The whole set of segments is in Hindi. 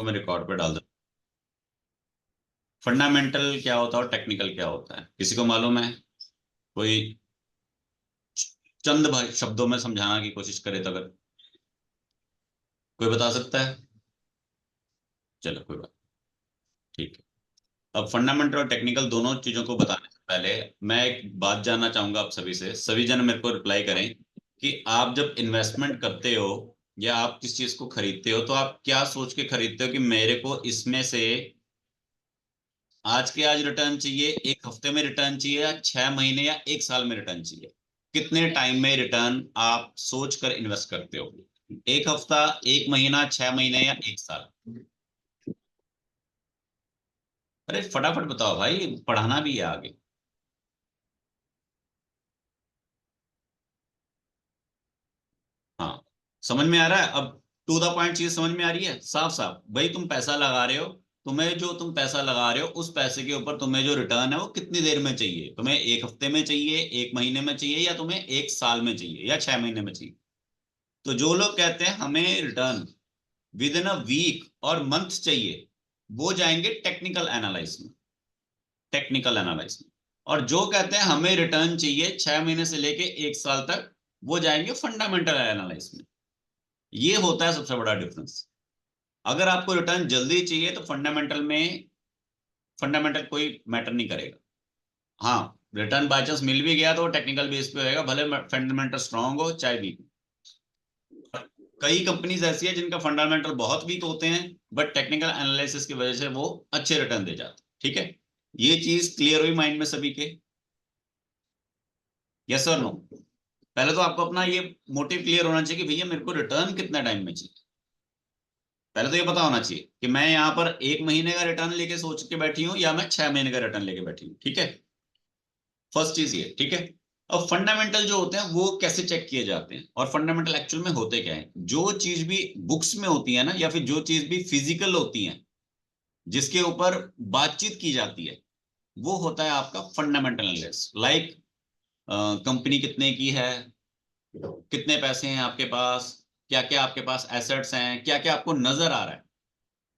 मैं रिकॉर्ड पे डाल दूँ। फंडामेंटल क्या होता है और टेक्निकल क्या होता है, किसी को मालूम है? कोई चंद भाई शब्दों में समझाना की कोशिश करे तो, अगर कोई बता सकता है? चलो कोई बात, ठीक है। अब फंडामेंटल और टेक्निकल दोनों चीजों को बताने से पहले मैं एक बात जानना चाहूंगा आप सभी से। सभी जन मेरे को रिप्लाई करें कि आप जब इन्वेस्टमेंट करते हो या आप किस चीज को खरीदते हो तो आप क्या सोच के खरीदते हो कि मेरे को इसमें से आज के आज रिटर्न चाहिए, एक हफ्ते में रिटर्न चाहिए, या 6 महीने या एक साल में रिटर्न चाहिए? कितने टाइम में रिटर्न आप सोच कर इन्वेस्ट करते हो? एक हफ्ता, एक महीना, 6 महीने या एक साल? अरे फटाफट बताओ भाई, पढ़ाना भी है आगे। हाँ, समझ में आ रहा है अब? टू द पॉइंट चीज समझ में आ रही है साफ साफ। भाई तुम पैसा लगा रहे हो, तुम्हें जो तुम पैसा लगा रहे हो उस पैसे के ऊपर तुम्हें जो रिटर्न है वो कितनी देर में चाहिए? तुम्हें एक हफ्ते में चाहिए, एक महीने में चाहिए, या तुम्हें एक साल में चाहिए, या 6 महीने में चाहिए? तो जो लोग कहते हैं हमें return within a week और मंथ चाहिए, वो जाएंगे टेक्निकल एनालिसिस में। टेक्निकल एनालिसिस में। और जो कहते हैं हमें रिटर्न चाहिए 6 महीने से लेके एक साल तक, वो जाएंगे फंडामेंटल एनालिसिस में। ये होता है सबसे बड़ा डिफरेंस। अगर आपको रिटर्न जल्दी चाहिए तो फंडामेंटल कोई मैटर नहीं करेगा। हाँ, रिटर्न बाय चांस मिल भी गया तो टेक्निकल बेस पे होएगा, भले फंडामेंटल स्ट्रांग हो चाहे वीक। कई कंपनीज ऐसी है जिनका फंडामेंटल बहुत वीक होते हैं, बट टेक्निकल एनालिसिस की वजह से वो अच्छे रिटर्न दे जाते हैं। ठीक है, ये चीज क्लियर हुई माइंड में सभी के? यस और नो? पहले तो आपको अपना ये मोटिव क्लियर होना चाहिए कि भैया मेरे को रिटर्न कितना टाइम में चाहिए। पहले तो ये पता होना चाहिए कि मैं यहाँ पर एक महीने का रिटर्न लेके सोच के बैठी हूँ या मैं 6 महीने का रिटर्न लेके बैठी हूँ। ठीक है, फर्स्ट चीज ये। ठीक है, अब फंडामेंटल जो होते हैं वो कैसे चेक किए जाते हैं, और फंडामेंटल एक्चुअल में होते क्या है? जो चीज भी बुक्स में होती है ना, या फिर जो चीज भी फिजिकल होती है, जिसके ऊपर बातचीत की जाती है, वो होता है आपका फंडामेंटल एनालिसिस। लाइक कंपनी कितने की है, कितने पैसे हैं आपके पास, क्या क्या आपके पास एसेट्स हैं, क्या क्या आपको नजर आ रहा है,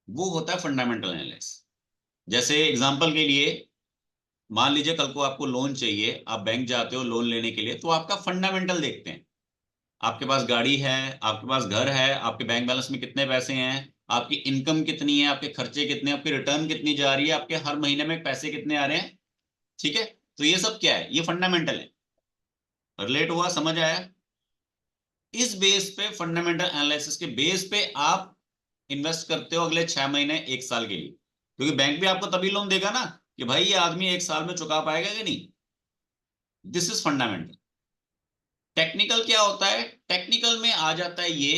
वो होता है फंडामेंटल एनालिसिस। जैसे एग्जांपल के लिए, मान लीजिए कल को आपको लोन चाहिए, आप बैंक जाते हो लोन लेने के लिए, तो आपका फंडामेंटल देखते हैं। आपके पास गाड़ी है, आपके पास घर है, आपके बैंक बैलेंस में कितने पैसे हैं, आपकी इनकम कितनी है, आपके खर्चे कितने, आपकी रिटर्न कितनी जा रही है, आपके हर महीने में पैसे कितने आ रहे हैं। ठीक है, तो ये सब क्या है? ये फंडामेंटल है। रिलेट हुआ, समझ आया? इस बेस पे, फंडामेंटल एनालिसिस के बेस पे आप इन्वेस्ट करते हो अगले 6 महीने एक साल के लिए। क्योंकि बैंक भी आपको तभी लोन देगा ना कि भाई ये आदमी एक साल में चुका पाएगा कि नहीं। This is fundamental. टेक्निकल क्या होता है? टेक्निकल में आ जाता है ये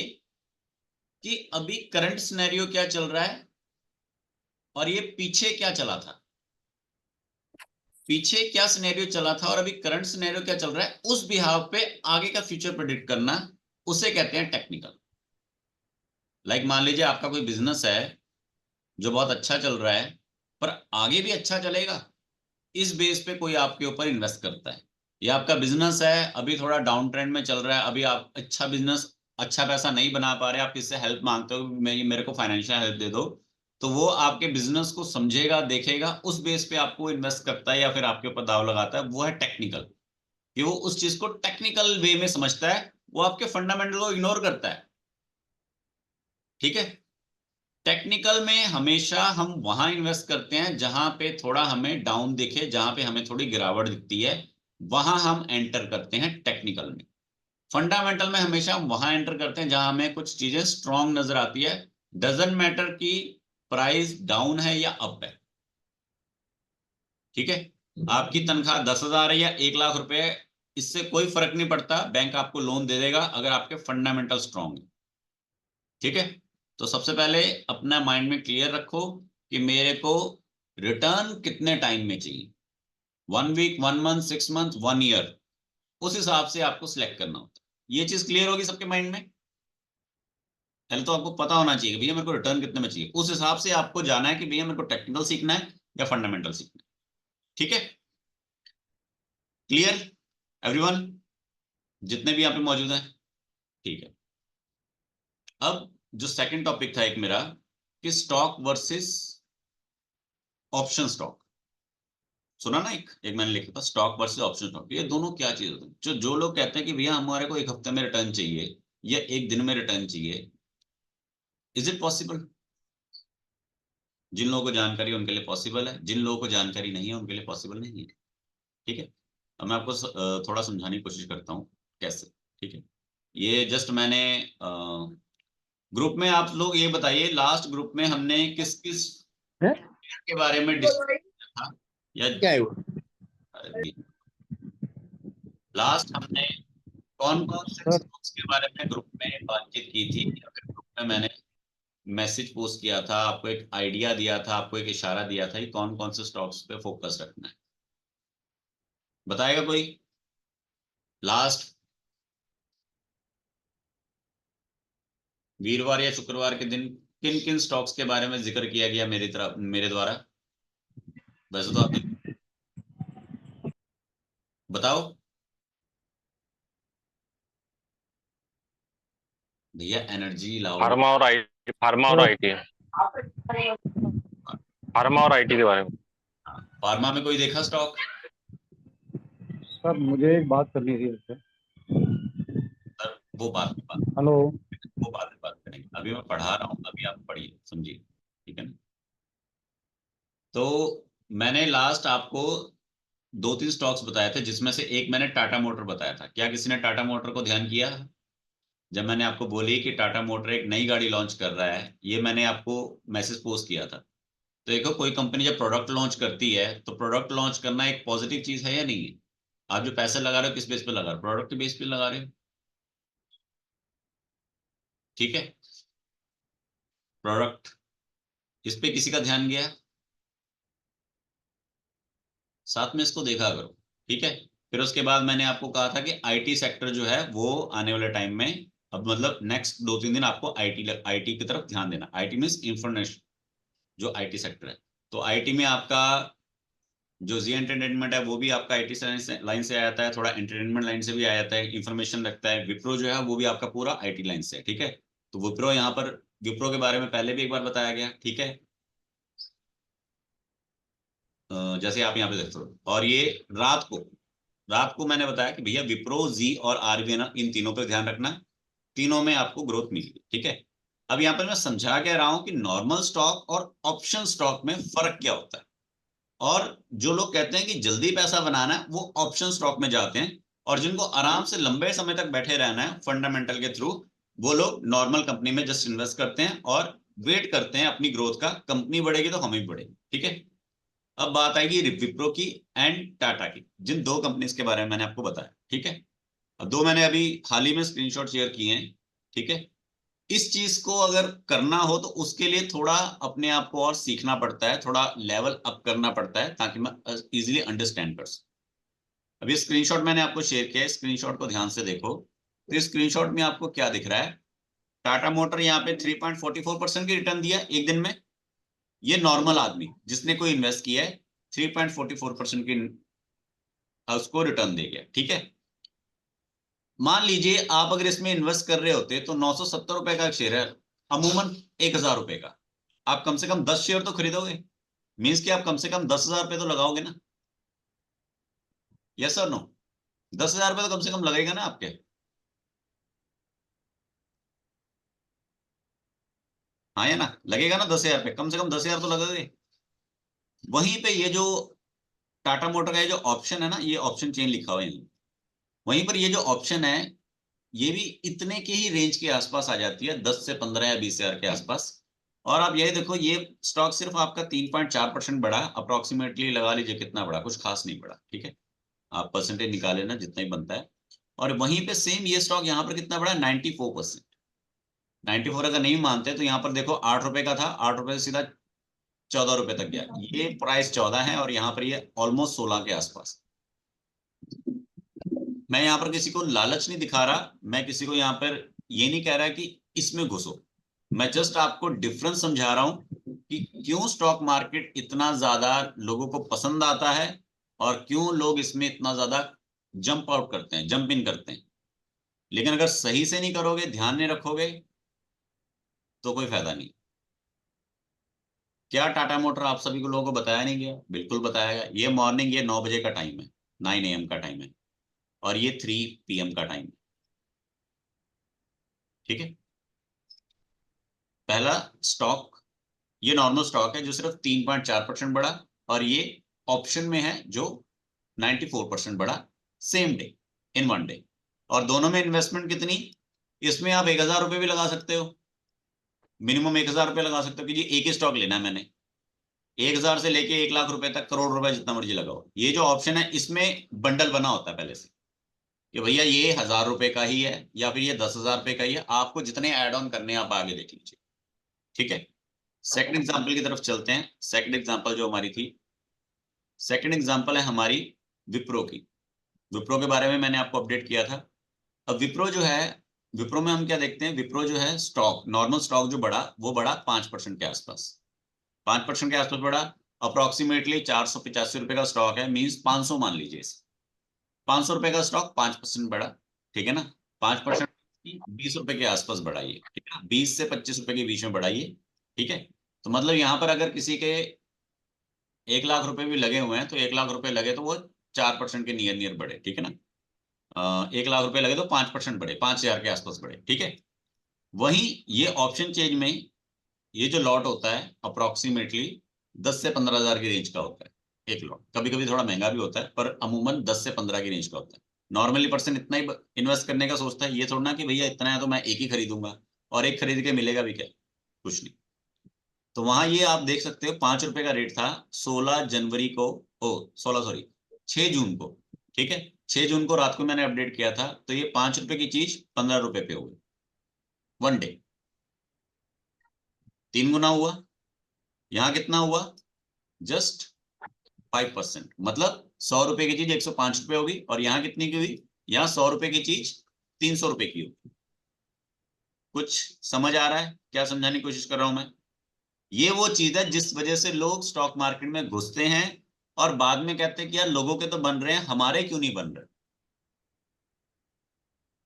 कि अभी करंट सिनेरियो क्या चल रहा है, और ये पीछे क्या चला था, पीछे क्या सिनेरियो चला था और अभी करंट सिनेरियो क्या चल रहा है, उस बिहाव पे आगे का फ्यूचर प्रेडिक्ट करना, उसे कहते हैं टेक्निकल। लाइक मान लीजिए आपका कोई बिजनेस है जो बहुत अच्छा चल रहा है, पर आगे भी अच्छा चलेगा, इस बेस पे कोई आपके ऊपर इन्वेस्ट करता है। या आपका बिजनेस है अभी थोड़ा डाउन ट्रेंड में चल रहा है, अभी आप अच्छा बिजनेस, अच्छा पैसा नहीं बना पा रहे, आप किससे हेल्प मांगते हो, मेरे को फाइनेंशियल हेल्प दे दो, तो वो आपके बिजनेस को समझेगा, देखेगा, उस बेस पे आपको इन्वेस्ट करता है या फिर आपके ऊपर दाव लगाता है। वो है टेक्निकल, कि वो उस चीज को टेक्निकल वे में समझता है, वो आपके फंडामेंटल को इग्नोर करता है। ठीक है, टेक्निकल में हमेशा हम वहां इन्वेस्ट करते हैं जहां पे थोड़ा हमें डाउन दिखे, जहां पे हमें थोड़ी गिरावट दिखती है, वहां हम एंटर करते हैं टेक्निकल में। फंडामेंटल में हमेशा हम वहां एंटर करते हैं जहां हमें कुछ चीजें स्ट्रांग नजर आती है। डजेंट मैटर कि प्राइस डाउन है या अप है। ठीक है, आपकी तनख्वाह 10,000 है या 1 लाख रुपए, इससे कोई फर्क नहीं पड़ता, बैंक आपको लोन दे देगा अगर आपके फंडामेंटल स्ट्रांग है। ठीक है, तो सबसे पहले अपना माइंड में क्लियर रखो कि मेरे को रिटर्न कितने टाइम में चाहिए। 1 वीक, 1 मंथ, 6 मंथ, 1 ईयर, उस हिसाब से आपको सिलेक्ट करना होता है। ये चीज क्लियर होगी सबके माइंड में? पहले तो आपको पता होना चाहिए कि भैया मेरे को रिटर्न कितने में चाहिए, उस हिसाब से आपको जाना है कि भैया मेरे को टेक्निकल सीखना है या फंडामेंटल सीखना है। ठीक है, क्लियर एवरीवन, जितने भी यहाँ पे मौजूद हैं? ठीक है, अब जो सेकंड टॉपिक था एक मेरा, कि स्टॉक वर्सेस ऑप्शन स्टॉक। सुना ना, एक मैंने लिखा था स्टॉक वर्सेस ऑप्शन स्टॉक। ये दोनों क्या चीज होती है? जो लोग कहते हैं कि भैया हमारे को एक हफ्ते में रिटर्न चाहिए या एक दिन में रिटर्न चाहिए, इज इट पॉसिबल? जिन लोगों को जानकारी है उनके लिए पॉसिबल है, जिन लोगों को जानकारी नहीं है उनके लिए पॉसिबल नहीं है। ठीक है, अब मैं आपको थोड़ा समझाने की कोशिश करता हूँ कैसे। ठीक है, ये जस्ट मैंने ग्रुप में, आप लोग ये बताइए लास्ट ग्रुप में हमने किस किस है? के बारे में डिस्कस किया था, या क्या है वो? लास्ट हमने कौन कौन से सर स्टॉक्स के बारे में ग्रुप में बातचीत की थी, या फिर ग्रुप में मैंने मैसेज पोस्ट किया था, आपको एक आइडिया दिया था, आपको एक इशारा दिया था कि कौन कौन से स्टॉक्स पे फोकस रखना है? बताएगा कोई? लास्ट वीरवार या शुक्रवार के दिन किन किन स्टॉक्स के बारे में जिक्र किया गया मेरी तरफ, मेरे द्वारा? वैसे तो आपने, बताओ भैया, एनर्जी लाओ। फार्मा और आईटी, फार्मा और आईटी के बारे में। फार्मा में कोई देखा स्टॉक? सर मुझे एक बात करनी थी आपसे। सर वो बात हेलो। वो बाद में बात करेंगे, अभी मैं पढ़ा रहा हूँ, अभी आप पढ़िए समझिए। ठीक है ना? तो मैंने लास्ट आपको दो तीन स्टॉक्स बताए थे, जिसमें से एक मैंने टाटा मोटर बताया था। क्या किसी ने टाटा मोटर को ध्यान किया? जब मैंने आपको बोली कि टाटा मोटर एक नई गाड़ी लॉन्च कर रहा है, ये मैंने आपको मैसेज पोस्ट किया था। तो देखो, कोई कंपनी जब प्रोडक्ट लॉन्च करती है तो प्रोडक्ट लॉन्च करना एक पॉजिटिव चीज है या नहीं है? आप जो पैसे लगा रहे हो किस बेस पे लगा रहे हो? प्रोडक्ट के बेस पे लगा रहे हो। ठीक है, प्रोडक्ट, इस पे किसी का ध्यान गया? साथ में इसको देखा करो। ठीक है, फिर उसके बाद मैंने आपको कहा था कि आईटी सेक्टर जो है वो आने वाले टाइम में, अब मतलब नेक्स्ट दो तीन दिन आपको आईटी की तरफ ध्यान देना। आईटी मीन्स इंफॉर्मेशन, जो आईटी सेक्टर है। तो आईटी में आपका जो जी एंटरटेनमेंट है वो भी आपका आईटी लाइन से आया है, थोड़ा एंटरटेनमेंट लाइन से भी आ जाता है, इंफॉर्मेशन रखता है। विप्रो जो है वो भी आपका पूरा आईटी लाइन से है। ठीक है, तो विप्रो यहाँ पर, विप्रो के बारे में पहले भी एक बार बताया गया। ठीक है, जैसे आप यहाँ पे देखते हो। और ये रात को मैंने बताया कि भैया विप्रो, जी और आरबीएन, इन तीनों पे ध्यान रखना, तीनों में आपको ग्रोथ मिलेगी। ठीक है, अब यहाँ पर मैं समझा क्या रहा हूं कि नॉर्मल स्टॉक और ऑप्शन स्टॉक में फर्क क्या होता है। और जो लोग कहते हैं कि जल्दी पैसा बनाना है वो ऑप्शन स्टॉक में जाते हैं, और जिनको आराम से लंबे समय तक बैठे रहना है फंडामेंटल के थ्रू, वो लोग नॉर्मल कंपनी में जस्ट इन्वेस्ट करते हैं और वेट करते हैं अपनी ग्रोथ का। कंपनी बढ़ेगी तो हम भी बढ़ेंगे। ठीक है, अब बात आएगी विप्रो की एंड टाटा की, जिन दो कंपनीज के बारे में मैंने आपको बताया। ठीक है, अब दो मैंने अभी हाल ही में स्क्रीनशॉट शेयर किए हैं। ठीक है, इस चीज को अगर करना हो तो उसके लिए थोड़ा अपने आप को और सीखना पड़ता है, थोड़ा लेवल अप करना पड़ता है, ताकि मैं इजीली अंडरस्टैंड कर सकूं। अभी स्क्रीनशॉट मैंने आपको शेयर किया है, स्क्रीनशॉट को ध्यान से देखो। तो इस स्क्रीनशॉट में आपको क्या दिख रहा है? टाटा मोटर यहाँ पे 3.44% की रिटर्न दिया एक दिन में। ये नॉर्मल आदमी जिसने कोई इन्वेस्ट किया है, 3.44% की उसको रिटर्न दे गया। ठीक है, मान लीजिए आप अगर इसमें इन्वेस्ट कर रहे होते तो 970 रुपए का शेयर है, अमूमन 1000 रुपए का, आप कम से कम 10 शेयर तो खरीदोगे। मीन्स कि आप कम से कम 10,000 रुपए तो लगाओगे ना? यस और नो? 10,000 रुपए तो कम से कम लगेगा ना आपके? हाँ या ना? लगेगा ना? 10,000 रुपए कम से कम 10,000 तो लगेगा। वहीं पे ये जो टाटा मोटर का ये जो ऑप्शन है ना, ये ऑप्शन चेन लिखा हुआ है यहाँ। वहीं पर ये जो ऑप्शन है, ये भी इतने के ही रेंज के आसपास आ जाती है, 10 से 15 या 20,000 के आसपास। और आप ये देखो, ये स्टॉक सिर्फ आपका 3.4% बढ़ा, अप्रोक्सीमेटली लगा लीजिए कितना बढ़ा, कुछ खास नहीं बढ़ा। ठीक है, आप परसेंटेज निकाले ना जितना ही बनता है। और वहीं पे सेम ये स्टॉक यहाँ पर कितना बढ़ा? 94%। 94 अगर नहीं मानते तो यहाँ पर देखो, 8 रुपए का था, 8 रुपए से सीधा 14 रुपए तक गया। ये प्राइस 14 है और यहाँ पर ये ऑलमोस्ट 16 के आसपास। मैं यहाँ पर किसी को लालच नहीं दिखा रहा, मैं किसी को यहाँ पर ये नहीं कह रहा कि इसमें घुसो। मैं जस्ट आपको डिफरेंस समझा रहा हूं कि क्यों स्टॉक मार्केट इतना ज्यादा लोगों को पसंद आता है, और क्यों लोग इसमें इतना ज्यादा जंप आउट करते हैं, जंप इन करते हैं। लेकिन अगर सही से नहीं करोगे, ध्यान नहीं रखोगे, तो कोई फायदा नहीं। क्या टाटा मोटर आप सभी को लोगों को बताया नहीं गया? बिल्कुल बताया गया। ये मॉर्निंग, ये 9 बजे का टाइम है, 9 AM का टाइम है, और ये 3 PM का टाइम है। ठीक है। पहला स्टॉक, ये नॉर्मल स्टॉक है जो सिर्फ 3.4% बढ़ा, और ये ऑप्शन में है जो 94% बढ़ा, same day, in one day. और दोनों में इन्वेस्टमेंट कितनी? इसमें आप 1,000 रुपये भी लगा सकते हो, मिनिमम 1,000 रुपये लगा सकते हो कि जी एक ही स्टॉक लेना है मैंने। 1,000 से लेके 1,00,000 रुपए तक, करोड़ रुपए, जितना मर्जी लगाओ। ये जो ऑप्शन है इसमें बंडल बना होता है पहले से कि भैया ये 1,000 रुपए का ही है या फिर ये 10,000 रुपए का ही है, आपको जितने ऐड ऑन करने हैं आप आगे देख लीजिए। ठीक है। सेकंड एग्जांपल की तरफ चलते हैं। सेकंड एग्जांपल जो हमारी थी, सेकंड एग्जांपल है हमारी विप्रो की। विप्रो के बारे में मैंने आपको अपडेट किया था। अब विप्रो जो है, विप्रो में हम क्या देखते हैं, विप्रो जो है स्टॉक, नॉर्मल स्टॉक जो बढ़ा वो बढ़ा 5% के आसपास, 5% के आसपास बढ़ा। अप्रोक्सीमेटली 485 रुपए का स्टॉक है, मीन्स 500 मान लीजिए इसे। 500 रुपए का स्टॉक 5% बढ़ा, ठीक है ना। 5% 20 रुपए के आसपास बढ़ाइए, ठीक है ना, 20 से 25 रुपए के बीच में बढ़ाइए। ठीक है। तो मतलब यहाँ पर अगर किसी के 1,00,000 रुपए भी लगे हुए हैं तो 1,00,000 रुपए लगे तो वो 4% के नियर नियर बढ़े, ठीक है ना। 1,00,000 रुपए लगे तो 5% बढ़े, 5,000 के आसपास बढ़े, ठीक है। वहीं ये ऑप्शन चेंज में ये जो लॉट होता है अप्रोक्सीमेटली 10 से 15 हजार की रेंज का होता है एक लॉट। कभी कभी थोड़ा महंगा भी होता है, पर अमूमन 10 से 15 की रेंज का होता है। नॉर्मली पर्सन इतना ही इन्वेस्ट करने का सोचता है, ये थोड़ा ना कि भैया इतना है तो मैं एक ही खरीदूंगा, और एक खरीद के मिलेगा भी क्या, कुछ नहीं। तो वहां ये आप देख सकते हो 5 रुपए का रेट था 16 जनवरी को, ओ 16 सॉरी 6 जून को। ठीक है। 6 जून को रात को मैंने अपडेट किया था, तो ये 5 रुपए की चीज 15 रुपए पे हो गई, वन डे, 3 गुना हुआ। यहाँ कितना हुआ? जस्ट 5%। मतलब 100 रुपए की चीज 105 रुपए होगी, और यहाँ कितनी की हुई? यहाँ 100 रुपए की चीज 300 रुपए की होगी। कुछ समझ आ रहा है क्या समझाने की कोशिश कर रहा हूं मैं? ये वो चीज है जिस वजह से लोग स्टॉक मार्केट में घुसते हैं और बाद में कहते हैं कि यार लोगों के तो बन रहे हैं, हमारे क्यों नहीं बन रहे।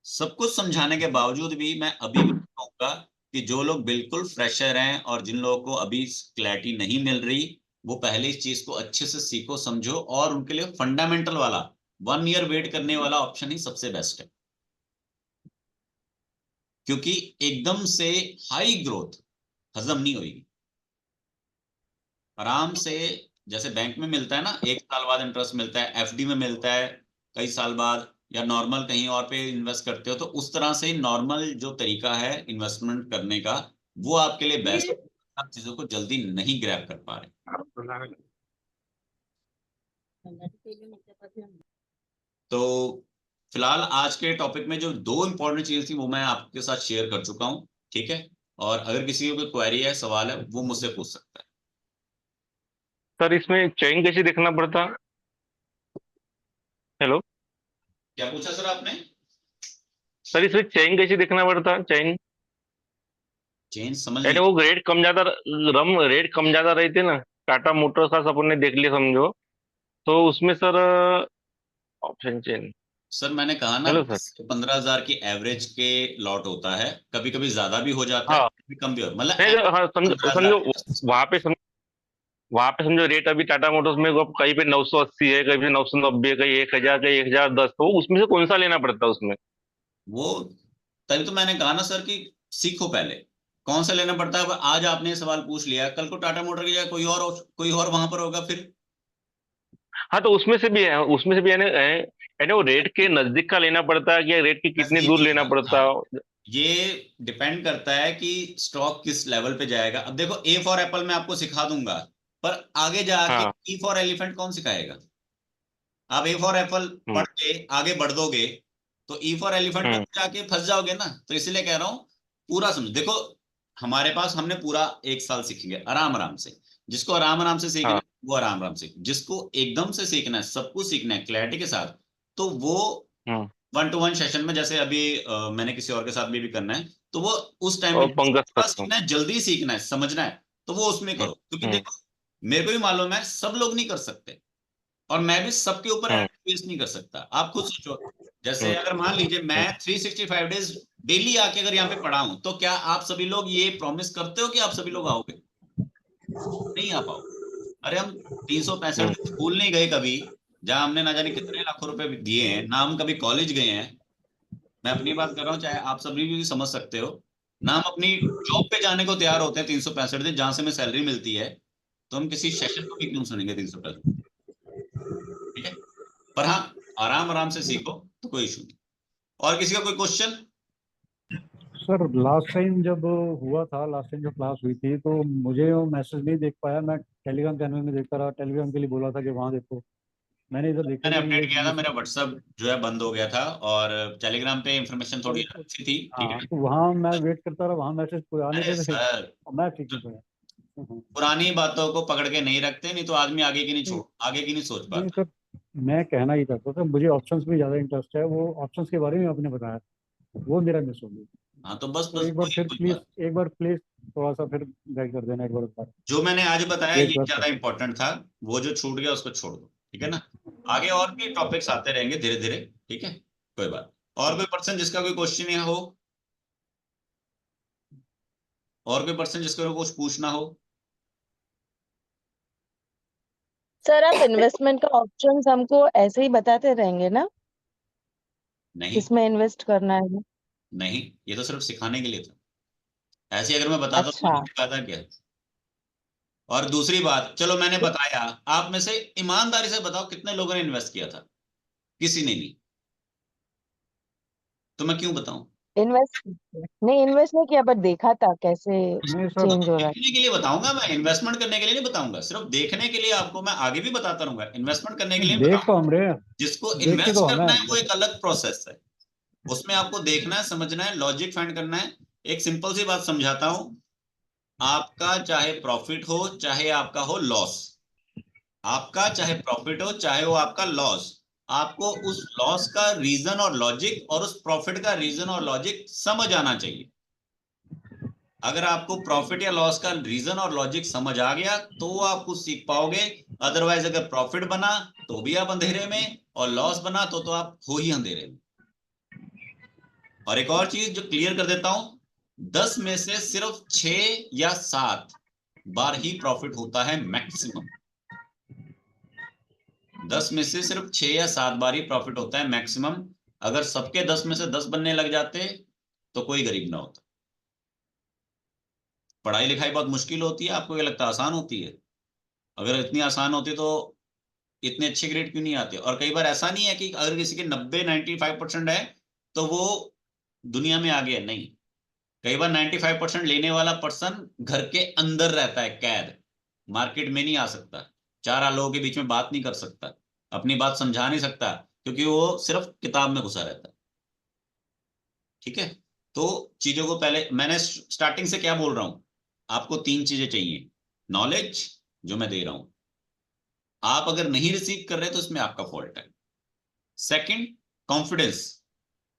सब कुछ समझाने के बावजूद भी मैं अभी भी कहूंगा कि जो लोग बिल्कुल फ्रेशर हैं और जिन लोगों को अभी क्लैरिटी नहीं मिल रही, वो पहले इस चीज को अच्छे से सीखो, समझो, और उनके लिए फंडामेंटल वाला 1 ईयर वेट करने वाला ऑप्शन ही सबसे बेस्ट है। क्योंकि एकदम से हाई ग्रोथ हजम नहीं होगी। आराम से, जैसे बैंक में मिलता है ना, 1 साल बाद इंटरेस्ट मिलता है, एफडी में मिलता है कई साल बाद, या नॉर्मल कहीं और पे इन्वेस्ट करते हो, तो उस तरह से नॉर्मल जो तरीका है इन्वेस्टमेंट करने का, वो आपके लिए बेस्ट। आप चीजों को जल्दी नहीं ग्रैब कर पा रहे। तो फिलहाल आज के टॉपिक में जो दो इंपॉर्टेंट चीज थी वो मैं आपके साथ शेयर कर चुका हूँ। ठीक है। और अगर किसी को कोई क्वेरी है, सवाल है, वो मुझसे पूछ सकता है। सर इसमें चेन कैसे देखना पड़ता? हेलो। क्या पूछा सर आपने? सर इसमें चेन कैसे देखना पड़ता, चेन? चेंज समझ यानी नहीं। वो रेट कम ज्यादा रहते ना। टाटा मोटर्स का अपन ने देख लिया समझो, तो उसमें सर ऑप्शन चेन। सर मैंने कहा ना, हेलो सर। 10 से 15 हजार की एवरेज के लॉट होता है, कभी कभी ज्यादा भी हो जाता है, हाँ कभी कम भी हो, मतलब नहीं, हाँ समझो 15 हजार समझो। के आसपास। वहां पे समझो, वहां पे समझो रेट अभी टाटा मोटर्स में वो कहीं पे 980 है, कहीं पे 990, कहीं 1,000, कहीं 1,010, तो उसमें से कौन सा लेना पड़ता है उसमें? वो तभी तो मैंने कहा ना सर कि सीखो पहले कौन सा लेना पड़ता है। अब आज आपने ये सवाल पूछ लिया, कल को टाटा मोटर की जगह कोई और वहां पर होगा फिर। हाँ तो उसमें से भी है, उसमें से भी यानी वो रेट के नजदीक का लेना पड़ता है, या रेट के कितने दूर नजदीकी लेना का, पड़ता हाँ, है? ये डिपेंड करता है कि स्टॉक किस लेवल पे जाएगा। अब देखो, ए फॉर एप्पल मैं आपको सिखा दूंगा, पर आगे जाके हाँ। ई फॉर एलिफेंट कौन सिखाएगा? आप ए फॉर एप्पल हम्म। पढ़ के आगे बढ़ दोगे तो ई फॉर एलिफेंट में हम्म। जाके फंस जाओगे ना। तो इसलिए कह रहा हूं, पूरा समझो। देखो, हमारे पास हमने पूरा 1 साल सीखेंगे आराम आराम से। जिसको आराम आराम से सीखना हाँ। है वो आराम आराम से, जिसको एकदम से सीखना है, सब कुछ सीखना है क्लैरिटी के साथ, तो वो हम्म। 1 to 1 सेशन में, जैसे अभी मैंने किसी और के साथ भी करना है, तो वो उस टाइम में और पंकज पूरा सर। सीखना है, जल्दी सीखना है, समझना है, तो वो उसमें हम्म। करो। क्योंकि हम्म। देखो, मेरे को भी मालूम है सब लोग नहीं कर सकते, और मैं भी सबके ऊपर हम्म। एडवाइस नहीं कर सकता। आप खुद सोचो, जैसे हम्म। अगर मान लीजिए मैं हम्म। 365 डेज डेली आके अगर यहाँ पे पढ़ा हूं, तो क्या आप सभी लोग ये प्रॉमिस करते हो कि आप सभी लोग आओगे? नहीं नहीं आ पाओ। अरे हम 365 स्कूल नहीं गए कभी, जहां हमने ना जाने कितने लाखों रुपए दिए हैं, ना हम कभी कॉलेज गए हैं। मैं अपनी बात कर रहा हूँ, चाहे आप सभी भी समझ सकते हो ना। हम अपनी जॉब पे जाने को तैयार होते हैं 365 दिन, जहां से हमें सैलरी मिलती है, तो हम किसी सेशन को भी क्यों सुनेंगे 365? ठीक है, पर हाँ, आराम आराम से सीखो तो कोई इशू नहीं। और किसी का कोई क्वेश्चन? सर लास्ट टाइम जब हुआ था, लास्ट टाइम जब क्लास हुई थी तो मुझे वो मैसेज नहीं देख पाया। मैं टेलीग्राम चैनल में देखता रहा, टेलीग्राम के लिए बोला था कि वहाँ देखो, मैंने इधर देखा ही मैंने नहीं अपडेट ये किया था, ये मेरा सब। व्हाट्सअप जो है बंद हो गया था, और टेलीग्राम पे इंफॉर्मेशन थोड़ी तो अच्छी थी, ठीक हाँ, है। तो वहाँ मैं वेट करता रहा, वहाँ मैसेज कोई आ नहीं अरे रहे थे, सर, और मैं ठीक नहीं पाया। हाँ। पुरानी बातों को पकड़ के नहीं रखते, नहीं तो आदमी आगे की नहीं नहीं छोड़, आगे की नहीं सोच नहीं पाता। सर, मैं कहना ही चाहता था, मुझे ऑप्शंस में ज़्यादा इंटरेस्ट है, वो ऑप्शंस के बारे में आपने बताया, वो मेरा मिस हो गया। हाँ तो बस तो बस एक बार वही फिर कोई प्लीज, बात। एक बार प्लीज थोड़ा सा फिर गाइड कर देना एक बार उसका। जो मैंने आज बताया एक ये बार ज्यादा इंपॉर्टेंट था, वो जो छूट गया उसको छोड़ दो, ठीक है ना। आगे और भी टॉपिक्स आते रहेंगे धीरे धीरे, ठीक है, कोई बात। और कोई पर्सन जिसका कोई क्वेश्चन यहाँ हो, और कोई पर्सन जिसका कोई कुछ पूछना हो? सर आप इन्वेस्टमेंट का ऑप्शंस हमको ऐसे ही बताते रहेंगे ना, नहीं, किसमें इन्वेस्ट करना है? नहीं, ये तो सिर्फ सिखाने के लिए था। ऐसे अगर मैं बताता तो अच्छा। मुझे फायदा क्या? और दूसरी बात, चलो मैंने बताया, आप में से ईमानदारी से बताओ कितने लोगों ने इन्वेस्ट किया था? किसी ने नहीं, तो मैं क्यों बताऊं? इन्वेस्ट नहीं, इन्वेस्ट नहीं किया, बट देखा था कैसे नहीं सर, तो चेंज हो रहा है। देखने के लिए बताऊंगा मैं, इन्वेस्टमेंट करने के लिए नहीं बताऊंगा। सिर्फ देखने के लिए आपको मैं आगे भी बताता रहूंगा, इन्वेस्टमेंट करने के लिए नहीं देख तो बताऊंगा। हम रहे हैं, जिसको देखते तो इन्वेस्ट हमें करना है वो बस। एक अलग प्रोसेस है, उसमें आपको देखना है, समझना है, लॉजिक फाइंड करना है। एक सिंपल सी बात समझाता हूं, आपका चाहे प्रॉफिट हो चाहे आपका हो लॉस, आपका चाहे प्रॉफिट हो चाहे हो आपका लॉस, आपको उस लॉस का रीजन और लॉजिक और उस प्रॉफिट का रीजन और लॉजिक समझ आना चाहिए। अगर आपको प्रॉफिट या लॉस का रीजन और लॉजिक समझ आ गया तो आप कुछ सीख पाओगे। अदरवाइज अगर प्रॉफिट बना तो भी आप अंधेरे में, और लॉस बना तो आप हो ही अंधेरे में। और एक और चीज जो क्लियर कर देता हूं, 10 में से सिर्फ 6 या 7 बार ही प्रॉफिट होता है मैक्सिमम। 10 में से सिर्फ 6 या 7 बार ही प्रॉफिट होता है मैक्सिमम। अगर सबके 10 में से 10 बनने लग जाते तो कोई गरीब ना होता। पढ़ाई लिखाई बहुत मुश्किल होती है, आपको क्या लगता है आसान होती है? अगर इतनी आसान होती तो इतने अच्छे ग्रेड क्यों नहीं आते? और कई बार ऐसा नहीं है कि अगर किसी के 90-95% है तो वो दुनिया में आगे है, नहीं। कई बार 95% लेने वाला पर्सन घर के अंदर रहता है कैद, मार्केट में नहीं आ सकता, 4 लोगों के बीच में बात नहीं कर सकता, अपनी बात समझा नहीं सकता, क्योंकि वो सिर्फ किताब में घुसा रहता है। ठीक है, तो चीजों को पहले, मैंने स्टार्टिंग से क्या बोल रहा हूं, आपको 3 चीजें चाहिए। नॉलेज जो मैं दे रहा हूं, आप अगर नहीं रिसीव कर रहे तो इसमें आपका फॉल्ट है। Second, confidence.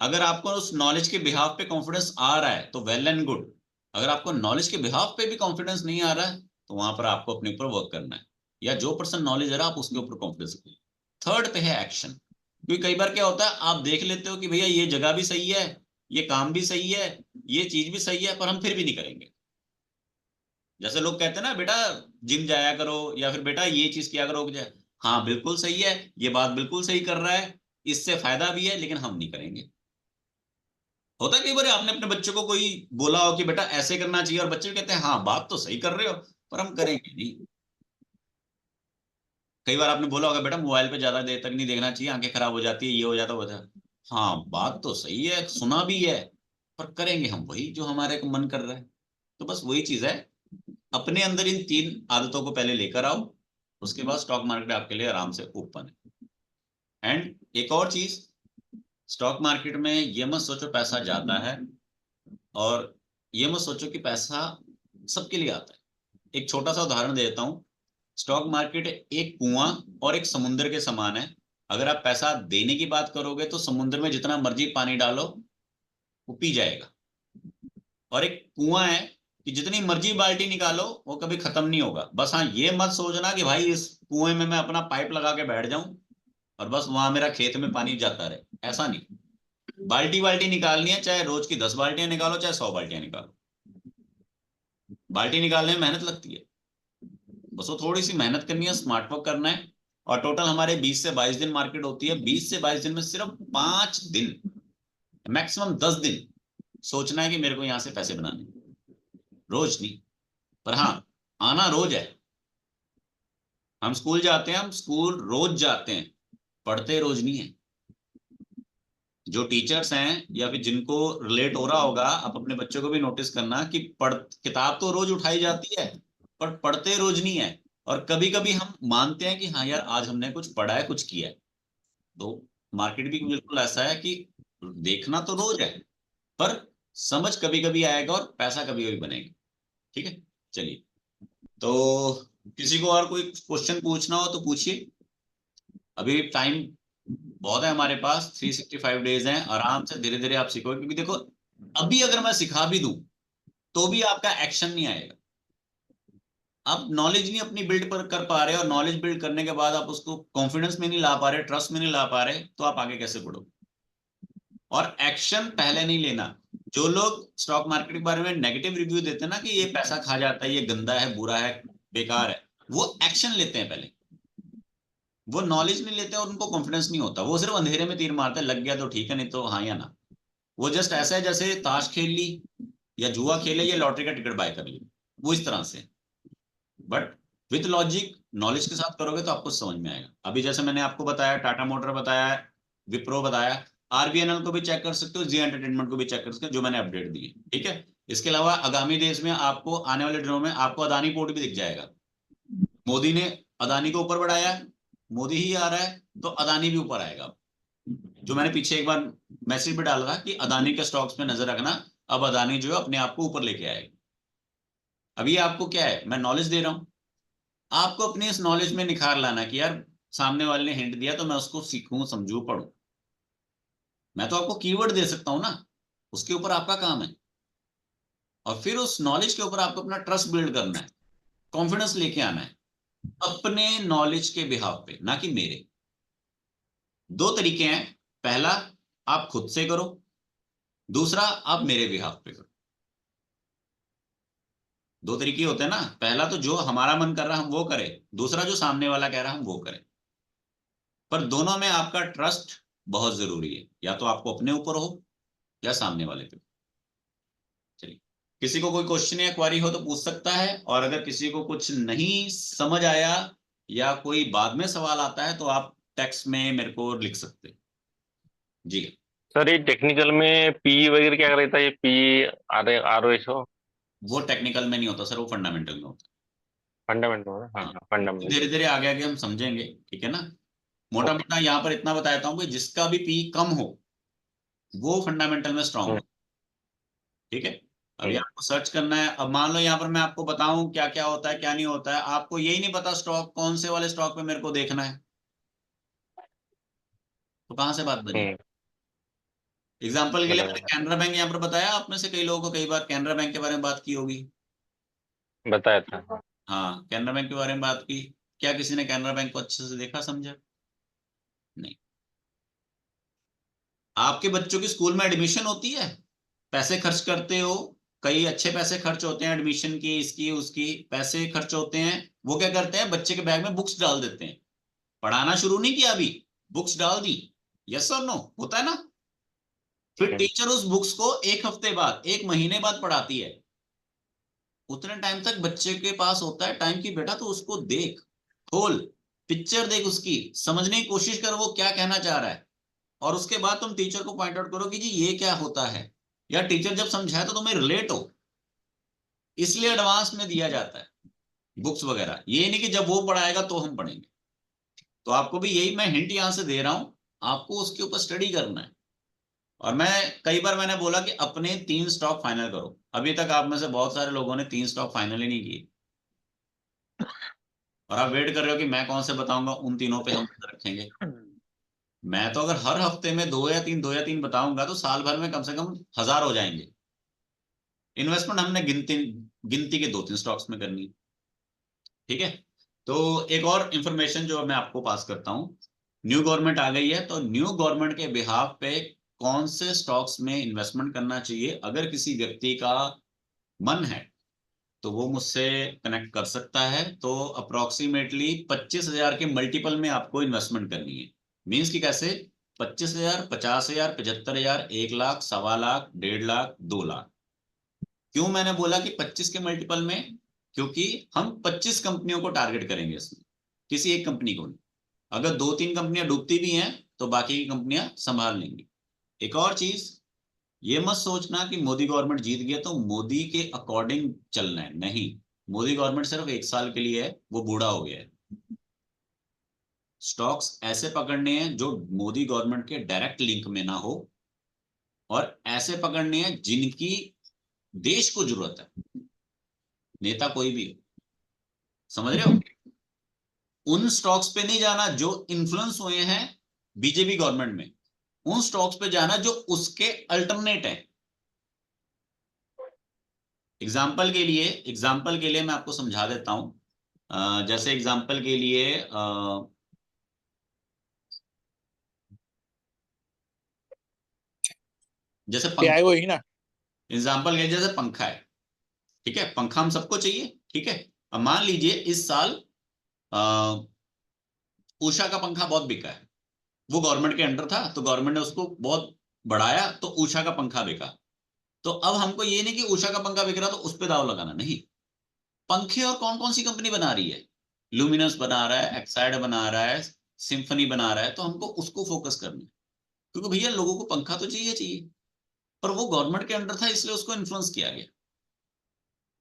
अगर आपको उस नॉलेज के बिहाफ पे कॉन्फिडेंस आ रहा है तो वेल एंड गुड। अगर आपको नॉलेज के बिहाफ पे भी कॉन्फिडेंस नहीं आ रहा है तो वहां पर आपको अपने ऊपर वर्क करना है, या जो पर्सन नॉलेज है आप उसके ऊपर कॉन्फिडेंस रखिए। थर्ड पे है एक्शन। क्योंकि कई बार क्या होता है, आप देख लेते हो कि भैया ये जगह भी सही है, ये काम भी सही है, ये चीज भी सही है, पर हम फिर भी नहीं करेंगे। जैसे लोग कहते हैं ना, बेटा जिम जाया करो, या फिर बेटा ये चीज किया करो। हाँ बिल्कुल सही है, ये बात बिल्कुल सही कर रहा है, इससे फायदा भी है, लेकिन हम नहीं करेंगे। होता है कई बार आपने अपने बच्चे को कोई बोला हो कि बेटा ऐसे करना चाहिए, और बच्चे भी कहते हैं हाँ बात तो सही कर रहे हो, पर हम करेंगे नहीं। कई बार आपने बोला होगा बेटा मोबाइल पे ज्यादा देर तक नहीं देखना चाहिए, आंखें खराब हो जाती है, ये हो जाता है, वो हो जाता है। हाँ बात तो सही है, सुना भी है, पर करेंगे हम वही जो हमारे को मन कर रहा है। तो बस वही चीज है, अपने अंदर इन 3 आदतों को पहले लेकर आओ, उसके बाद स्टॉक मार्केट आपके लिए आराम से ओपन है। एंड एक और चीज, स्टॉक मार्केट में ये मत सोचो पैसा जाता है, और ये मत सोचो कि पैसा सबके लिए आता है। एक छोटा सा उदाहरण दे देता हूं, स्टॉक मार्केट एक कुआं और एक समुद्र के समान है। अगर आप पैसा देने की बात करोगे तो समुद्र में जितना मर्जी पानी डालो वो पी जाएगा, और एक कुआं है कि जितनी मर्जी बाल्टी निकालो वो कभी खत्म नहीं होगा। बस हाँ ये मत सोचना कि भाई इस कुएं में मैं अपना पाइप लगा के बैठ जाऊं और बस वहां मेरा खेत में पानी जाता रहे, ऐसा नहीं। बाल्टी बाल्टी निकालनी है, चाहे रोज की 10 बाल्टियां निकालो चाहे 100 बाल्टियां निकालो, बाल्टी निकालने में मेहनत लगती है, बस वो थोड़ी सी मेहनत करनी है, स्मार्ट वर्क करना है। और टोटल हमारे 20 से 22 दिन मार्केट होती है। 20 से 22 दिन में सिर्फ 5 दिन, मैक्सिमम 10 दिन सोचना है कि मेरे को यहां से पैसे बनाने, रोज नहीं। पर हाँ, आना रोज है। हम स्कूल जाते हैं, हम स्कूल रोज जाते हैं, पढ़ते रोज नहीं है। जो टीचर्स हैं या फिर जिनको रिलेट हो रहा होगा, आप अपने बच्चों को भी नोटिस करना कि किताब तो रोज उठाई जाती है, पर पढ़ते रोज नहीं है। और कभी कभी हम मानते हैं कि हाँ यार आज हमने कुछ पढ़ा है, कुछ किया है। तो मार्केट भी बिल्कुल ऐसा है कि देखना तो रोज है, पर समझ कभी कभी आएगा और पैसा कभी कभी बनेगा। ठीक है, चलिए। तो किसी को और कोई क्वेश्चन पूछना हो तो पूछिए। अभी टाइम बहुत है हमारे पास, 365 डेज हैं, आराम से धीरे धीरे आप सीखोगे। क्योंकि देखो, अभी अगर मैं सिखा भी दूं तो भी आपका एक्शन नहीं आएगा। आप नॉलेज नहीं अपनी बिल्ड कर पा रहे, और नॉलेज बिल्ड करने के बाद आप उसको कॉन्फिडेंस में नहीं ला पा रहे, ट्रस्ट में नहीं ला पा रहे, तो आप आगे कैसे बढ़ोगे? और एक्शन पहले नहीं लेना। जो लोग स्टॉक मार्केट के बारे में नेगेटिव रिव्यू देते हैं ना, कि ये पैसा खा जाता है, ये गंदा है, बुरा है, बेकार है, वो एक्शन लेते हैं पहले। वो नॉलेज नहीं लेते और उनको कॉन्फिडेंस नहीं होता। वो सिर्फ अंधेरे में तीर मारते हैं, लग गया तो ठीक है, नहीं तो हाँ या ना। वो जस्ट ऐसा है जैसे ताश खेल ली या जुआ खेले या लॉटरी का टिकट बाय कर ली, वो इस तरह से। बट विथ लॉजिक, नॉलेज के साथ करोगे तो आपको समझ में आएगा। अभी जैसे मैंने आपको बताया, टाटा मोटर बताया, विप्रो बताया, आरबीएनएल को भी चेक कर सकते हो, जी एंटरटेनमेंट को भी चेक कर सकते हो, जो मैंने अपडेट दी है। ठीक है, इसके अलावा आगामी देश में आपको आने वाले दिनों में आपको अदानी पोर्ट भी दिख जाएगा। मोदी ने अदानी को ऊपर बढ़ाया, मोदी ही आ रहा है तो अदानी भी ऊपर आएगा। जो मैंने पीछे एक बार मैसेज भी डाला था कि अदानी के स्टॉक्स पे नजर रखना, अब अदानी जो है अपने आप को ऊपर लेके आएगा। अभी आपको क्या है, मैं नॉलेज दे रहा हूं, आपको अपनी इस नॉलेज में निखार लाना कि यार सामने वाले ने हिंट दिया तो मैं उसको सीखूं, समझूं, पढ़ूं। मैं तो आपको कीवर्ड दे सकता हूं ना, उसके ऊपर आपका काम है। और फिर उस नॉलेज के ऊपर आपको अपना ट्रस्ट बिल्ड करना है, कॉन्फिडेंस लेके आना है अपने नॉलेज के बिहाफ पे, ना कि मेरे। दो तरीके हैं, पहला आप खुद से करो, दूसरा आप मेरे बिहाफ पे करो। दो तरीके होते हैं ना, पहला तो जो हमारा मन कर रहा है हम वो करें, दूसरा जो सामने वाला कह रहा है हम वो करें। पर दोनों में आपका ट्रस्ट बहुत जरूरी है, या तो आपको अपने ऊपर हो या सामने वाले पे। चलिए, किसी को कोई क्वेश्चन या क्वारी हो तो पूछ सकता है, और अगर किसी को कुछ नहीं समझ आया या कोई बाद में सवाल आता है तो आप टेक्स्ट में मेरे को लिख सकते हैं। जी। सर ये टेक्निकल में पी वगैरह क्या रहता है, ये P R O S O? वो टेक्निकल में नहीं होता सर, वो फंडामेंटल में होता फंडामेंटल हाँ है। हाँ, हाँ, फंडामेंटल। धीरे धीरे आगे आगे हम समझेंगे, ठीक है ना। मोटा मोटा यहाँ पर इतना बताता हूँ कि जिसका भी पी कम हो वो फंडामेंटल में स्ट्रांग हो। ठीक है, अभी आपको सर्च करना है। अब मान लो यहाँ पर मैं आपको बताऊं क्या क्या होता है क्या नहीं होता है, आपको यही नहीं पता स्टॉक कौन से वाले स्टॉक पे मेरे को देखना है, तो कहाँ से बात बनी? एग्जाम्पल के लिए मैंने बताया कैनरा बैंक यहाँ पर बताया, आप में से कई लोगों को कई बार कैनरा बैंक के बारे में बात की होगी। बताया था। हाँ, कैनरा बैंक के बारे में बात की। क्या किसी ने कैनरा बैंक को अच्छे से देखा, समझा? नहीं। आपके बच्चों की स्कूल में एडमिशन होती है, पैसे खर्च करते हो, कई अच्छे पैसे खर्च होते हैं, एडमिशन की, इसकी उसकी, पैसे खर्च होते हैं। वो क्या करते हैं, बच्चे के बैग में बुक्स डाल देते हैं। पढ़ाना शुरू नहीं किया अभी, बुक्स डाल दी। यस और नो, होता है ना। फिर टीचर उस बुक्स को एक हफ्ते बाद, एक महीने बाद पढ़ाती है। उतने टाइम तक बच्चे के पास होता है टाइम की, बेटा तो उसको देख, खोल, पिक्चर देख, उसकी समझने की कोशिश कर वो क्या कहना चाह रहा है। और उसके बाद तुम टीचर को पॉइंट आउट करो कि जी ये क्या होता है, या टीचर जब समझाए तो तुम्हें रिलेट हो। इसलिए एडवांस में दिया जाता है बुक्स वगैरह, ये नहीं कि जब वो पढ़ाएगा तो हम पढ़ेंगे। तो आपको भी यही मैं हिंट यहां से दे रहा हूं, आपको उसके ऊपर स्टडी करना है। और मैं कई बार मैंने बोला कि अपने 3 स्टॉक फाइनल करो, अभी तक आप में से बहुत सारे लोगों ने 3 स्टॉक फाइनल ही नहीं किए, और आप वेट कर रहे हो कि मैं कौन से बताऊंगा, उन तीनों पे हम नजर रखेंगे। मैं तो अगर हर हफ्ते में 2 या 3 बताऊंगा तो साल भर में कम से कम 1000 हो जाएंगे। इन्वेस्टमेंट हमने गिनती गिनती के 2-3 स्टॉक्स में करनी है। ठीक है, तो एक और इंफॉर्मेशन जो मैं आपको पास करता हूं, न्यू गवर्नमेंट आ गई है, तो न्यू गवर्नमेंट के बिहाफ पे कौन से स्टॉक्स में इन्वेस्टमेंट करना चाहिए, अगर किसी व्यक्ति का मन है तो वो मुझसे कनेक्ट कर सकता है। तो अप्रोक्सीमेटली 25,000 के मल्टीपल में आपको इन्वेस्टमेंट करनी है। मीन्स कि कैसे? 25,000, 50,000, 75,000, 1 लाख, 1.25 लाख, 1.5 लाख, 2 लाख। क्यों मैंने बोला कि 25 के मल्टीपल में? क्योंकि हम 25 कंपनियों को टारगेट करेंगे इसमें, किसी एक कंपनी को नहीं। अगर 2-3 कंपनियां डूबती भी हैं तो बाकी की कंपनियां संभाल लेंगी। एक और चीज, ये मत सोचना कि मोदी गवर्नमेंट जीत गया तो मोदी के अकॉर्डिंग चलना है, नहीं। मोदी गवर्नमेंट सिर्फ 1 साल के लिए है, वो बूढ़ा हो गया है। स्टॉक्स ऐसे पकड़ने हैं जो मोदी गवर्नमेंट के डायरेक्ट लिंक में ना हो, और ऐसे पकड़ने हैं जिनकी देश को जरूरत है, नेता कोई भी हो। समझ रहे हो? उन स्टॉक्स पे नहीं जाना जो इन्फ्लुएंस हुए हैं बीजेपी गवर्नमेंट में, उन स्टॉक्स पे जाना जो उसके अल्टरनेट है। एग्जाम्पल के लिए मैं आपको समझा देता हूं। जैसे एग्जाम्पल के लिए जैसे क्या है पंखा, वही ना। एग्जाम्पल के जैसे पंखा है, ठीक है? पंखा हम सबको चाहिए, ठीक है? अब मान लीजिए इस साल उषा का पंखा बहुत बिका है, वो गवर्नमेंट के अंडर था तो गवर्नमेंट ने उसको बहुत बढ़ाया तो उषा का पंखा बिका। तो अब हमको ये नहीं कि उषा का पंखा बिक रहा तो उस पर दाव लगाना, नहीं। पंखे और कौन कौन सी कंपनी बना रही है? लुमिनस बना रहा है, एक्साइड बना रहा है, सिम्फनी बना रहा है, तो हमको उसको फोकस करना है। क्योंकि भैया लोगों को पंखा तो चाहिए चाहिए, पर वो गवर्नमेंट के अंडर था इसलिए उसको इन्फ्लुएंस किया गया।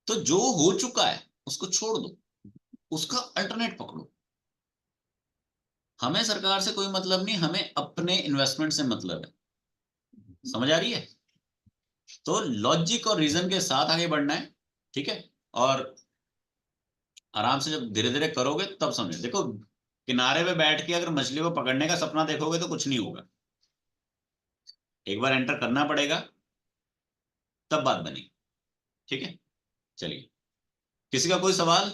तो जो हो चुका है उसको छोड़ दो, उसका अल्टरनेट पकड़ो। हमें सरकार से कोई मतलब नहीं, हमें अपने इन्वेस्टमेंट से मतलब है। समझ आ रही है? तो लॉजिक और रीजन के साथ आगे बढ़ना है, ठीक है? और आराम से जब धीरे धीरे करोगे तब समझो। देखो, किनारे पे बैठ के अगर मछली को पकड़ने का सपना देखोगे तो कुछ नहीं होगा। एक बार एंटर करना पड़ेगा, तब बात बनेगी। ठीक है, चलिए। किसी का कोई सवाल?